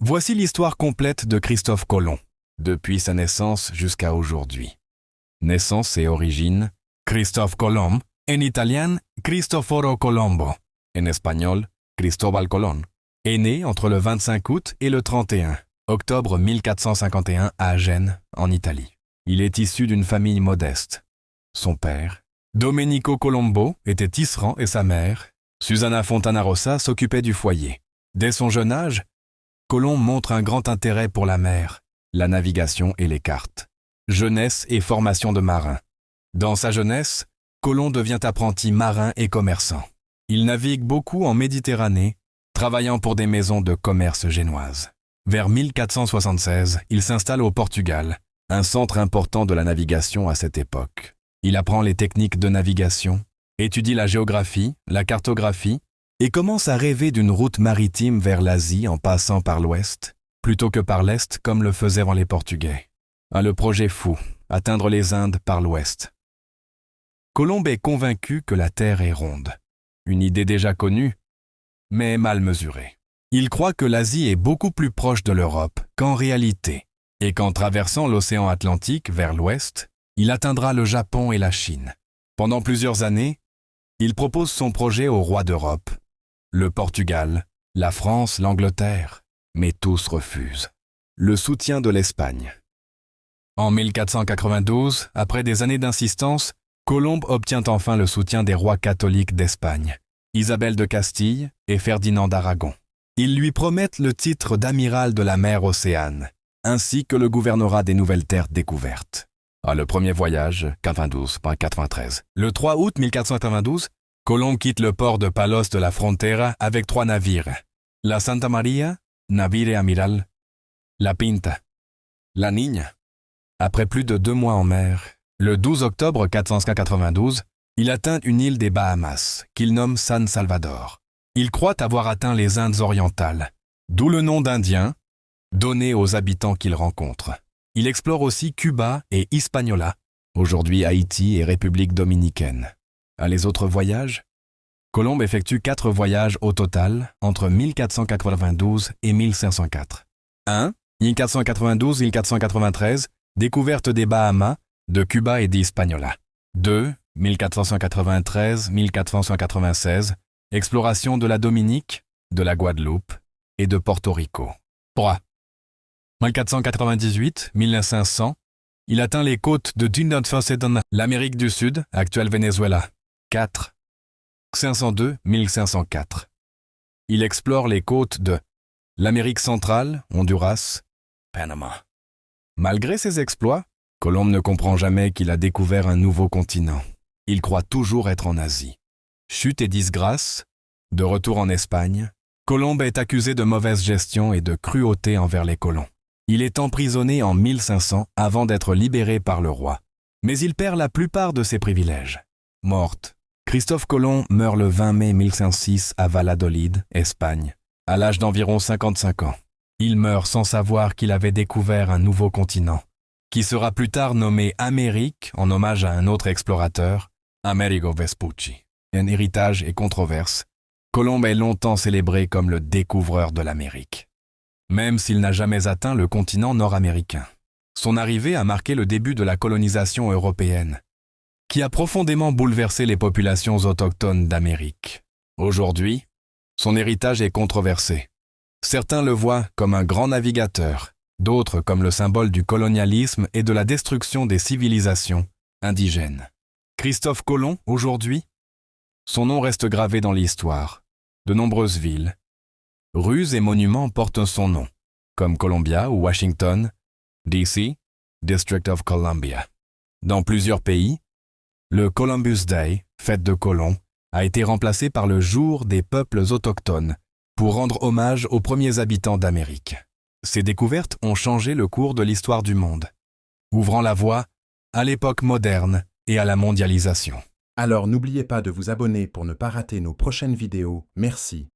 Voici l'histoire complète de Christophe Colomb, depuis sa naissance jusqu'à aujourd'hui. Naissance et origine, Christophe Colomb, en italien Cristoforo Colombo, en espagnol Cristóbal Colón, est né entre le 25 août et le 31 octobre 1451 à Gênes, en Italie. Il est issu d'une famille modeste. Son père, Domenico Colombo, était tisserand et sa mère, Susanna Fontanarossa, s'occupait du foyer. Dès son jeune âge, Colomb montre un grand intérêt pour la mer, la navigation et les cartes. Jeunesse et formation de marin. Dans sa jeunesse, Colomb devient apprenti marin et commerçant. Il navigue beaucoup en Méditerranée, travaillant pour des maisons de commerce génoises. Vers 1476, il s'installe au Portugal, un centre important de la navigation à cette époque. Il apprend les techniques de navigation, étudie la géographie, la cartographie, et commence à rêver d'une route maritime vers l'Asie en passant par l'ouest, plutôt que par l'est comme le faisaient avant les Portugais. Le projet fou, atteindre les Indes par l'ouest. Colomb est convaincu que la Terre est ronde. Une idée déjà connue, mais mal mesurée. Il croit que l'Asie est beaucoup plus proche de l'Europe qu'en réalité, et qu'en traversant l'océan Atlantique vers l'ouest, il atteindra le Japon et la Chine. Pendant plusieurs années, il propose son projet aux rois d'Europe, le Portugal, la France, l'Angleterre, mais tous refusent. Le soutien de l'Espagne. En 1492, après des années d'insistance, Colomb obtient enfin le soutien des rois catholiques d'Espagne, Isabelle de Castille et Ferdinand d'Aragon. Ils lui promettent le titre d'amiral de la mer Océane, ainsi que le gouvernorat des nouvelles terres découvertes. Le premier voyage, 92-93. Le 3 août 1492, Colomb quitte le port de Palos de la Frontera avec 3 navires. La Santa Maria, navire amiral, la Pinta, la Niña. Après plus de 2 mois en mer, le 12 octobre 1492, il atteint une île des Bahamas, qu'il nomme San Salvador. Il croit avoir atteint les Indes orientales, d'où le nom d'Indien, donné aux habitants qu'il rencontre. Il explore aussi Cuba et Hispaniola, aujourd'hui Haïti et République dominicaine. Les autres voyages, Colomb effectue 4 voyages au total entre 1492 et 1504. 1. 1492-1493, découverte des Bahamas, de Cuba et d'Hispaniola. 2. 1493-1496, exploration de la Dominique, de la Guadeloupe et de Porto Rico. 3. 1498-1500, il atteint les côtes de Trinidad, l'Amérique du Sud, actuelle Venezuela. 4. 502-1504. Il explore les côtes de l'Amérique centrale, Honduras, Panama. Malgré ses exploits, Colomb ne comprend jamais qu'il a découvert un nouveau continent. Il croit toujours être en Asie. Chute et disgrâce, de retour en Espagne, Colomb est accusé de mauvaise gestion et de cruauté envers les colons. Il est emprisonné en 1500 avant d'être libéré par le roi. Mais il perd la plupart de ses privilèges. Morte, Christophe Colomb meurt le 20 mai 1506 à Valladolid, Espagne, à l'âge d'environ 55 ans. Il meurt sans savoir qu'il avait découvert un nouveau continent, qui sera plus tard nommé Amérique en hommage à un autre explorateur, Amerigo Vespucci. Un héritage et controverse, Colomb est longtemps célébré comme le découvreur de l'Amérique, même s'il n'a jamais atteint le continent nord-américain. Son arrivée a marqué le début de la colonisation européenne, qui a profondément bouleversé les populations autochtones d'Amérique. Aujourd'hui, son héritage est controversé. Certains le voient comme un grand navigateur, d'autres comme le symbole du colonialisme et de la destruction des civilisations indigènes. Christophe Colomb, aujourd'hui, son nom reste gravé dans l'histoire. De nombreuses villes, rues et monuments portent son nom, comme Columbia ou Washington, D.C., District of Columbia. Dans plusieurs pays, le Columbus Day, fête de Colomb, a été remplacé par le Jour des peuples autochtones pour rendre hommage aux premiers habitants d'Amérique. Ces découvertes ont changé le cours de l'histoire du monde, ouvrant la voie à l'époque moderne et à la mondialisation. Alors n'oubliez pas de vous abonner pour ne pas rater nos prochaines vidéos. Merci.